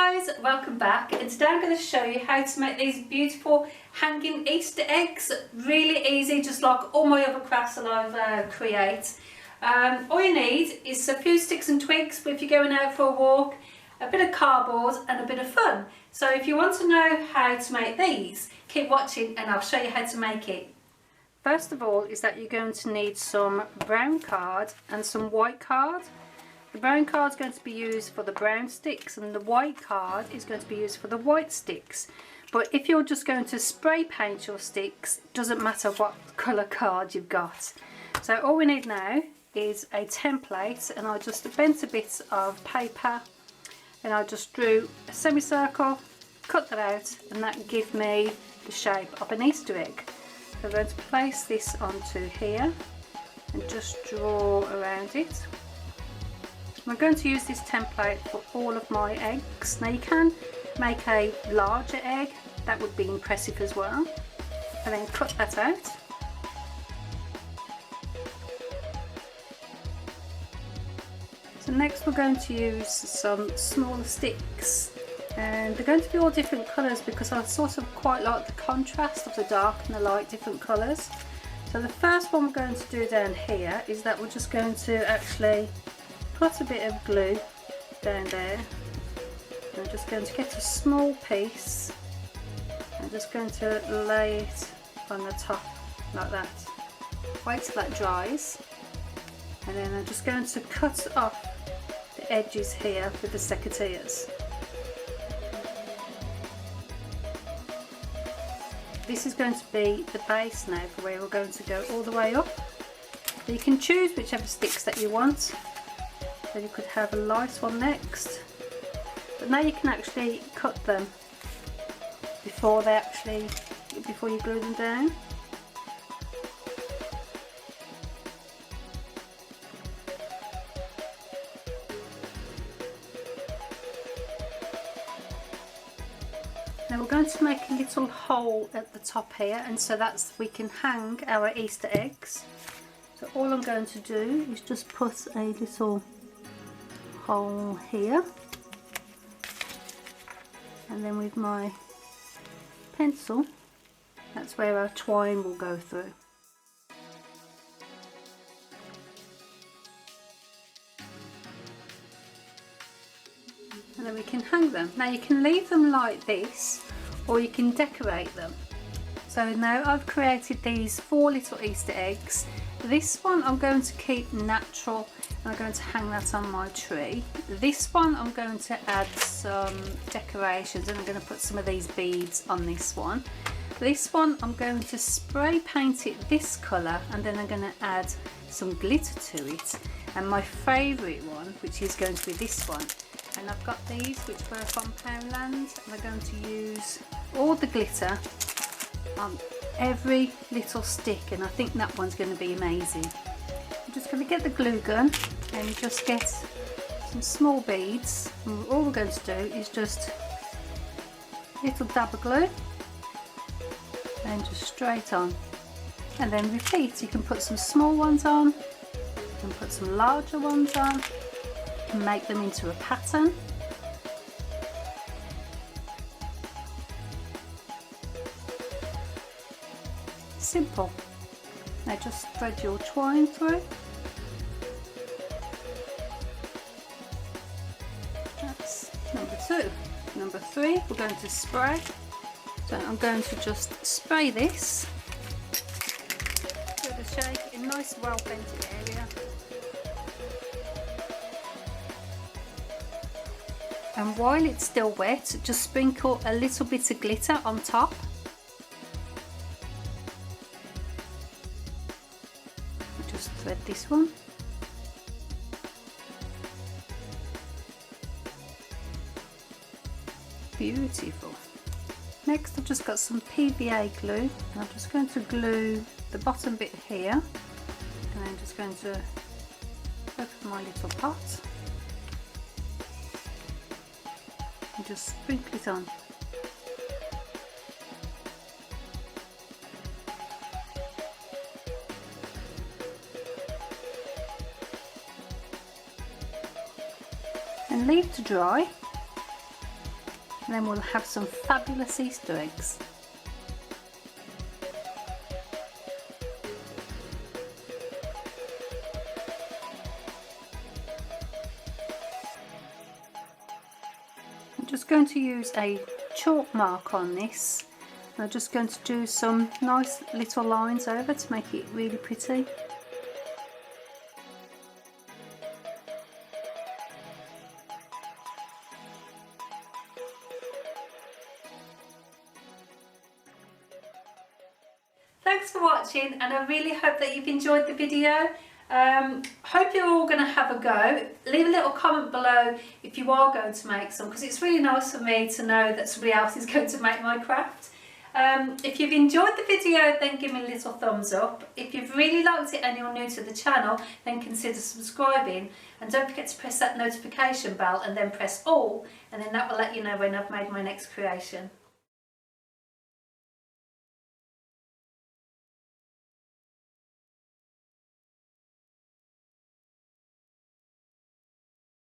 guys, welcome back, and today I'm going to show you how to make these beautiful hanging Easter eggs. Really easy, just like all my other crafts that I've created. All you need is a few sticks and twigs if you're going out for a walk, a bit of cardboard and a bit of fun. So if you want to know how to make these, keep watching and I'll show you how to make it. First of all is that you're going to need some brown card and some white card. The brown card is going to be used for the brown sticks and the white card is going to be used for the white sticks. But if you're just going to spray paint your sticks, it doesn't matter what colour card you've got. So all we need now is a template, and I just bent a bit of paper and I just drew a semicircle, cut that out, and that gave me the shape of an Easter egg. So I'm going to place this onto here and just draw around it. I'm going to use this template for all of my eggs. Now you can make a larger egg, that would be impressive as well, and then cut that out. So next we're going to use some smaller sticks, and they're going to be all different colours because I sort of quite like the contrast of the dark and the light different colours. So the first one we're going to do down here is that we're just going to actually put a bit of glue down there. I'm just going to get a small piece. I'm just going to lay it on the top like that. Wait till that dries, and then I'm just going to cut off the edges here with the secateurs. This is going to be the base now for where we're going to go all the way up. So you can choose whichever sticks that you want. So you could have a light one next, but now you can actually cut them before you glue them down. Now we're going to make a little hole at the top here, and so that's we can hang our Easter eggs. So all I'm going to do is just put a little hole here, and then with my pencil, that's where our twine will go through. And then we can hang them. Now you can leave them like this, or you can decorate them. So now I've created these 4 little Easter eggs. This one I'm going to keep natural, and I'm going to hang that on my tree. This one I'm going to add some decorations, and I'm going to put some of these beads on this one. This one I'm going to spray paint it this colour, and then I'm going to add some glitter to it. And my favourite one, which is going to be this one. And I've got these which were from Poundland, and I'm going to use all the glitter on every little stick, and I think that one's going to be amazing. I'm just going to get the glue gun and just get some small beads, and all we're going to do is just a little dab of glue and just straight on, and then repeat. You can put some small ones on, you can put some larger ones on, and make them into a pattern. Simple. Now just spread your twine through. That's number 2. Number 3, we're going to spray. So I'm going to just spray this. Give it a shake in a nice well vented area. And while it's still wet, just sprinkle a little bit of glitter on top. Just thread this one. Beautiful. Next I've just got some PVA glue, and I'm just going to glue the bottom bit here, and I'm just going to open my little pot and just sprinkle it on. And leave to dry. and then we'll have some fabulous Easter eggs. I'm just going to use a chalk mark on this. I'm just going to do some nice little lines over to make it really pretty. Thanks for watching, and I really hope that you've enjoyed the video. Hope you're all going to have a go. Leave a little comment below if you are going to make some, because it's really nice for me to know that somebody else is going to make my craft. If you've enjoyed the video, then give me a little thumbs up. If you've really liked it and you're new to the channel, then consider subscribing, and don't forget to press that notification bell and then press all, and then that will let you know when I've made my next creation.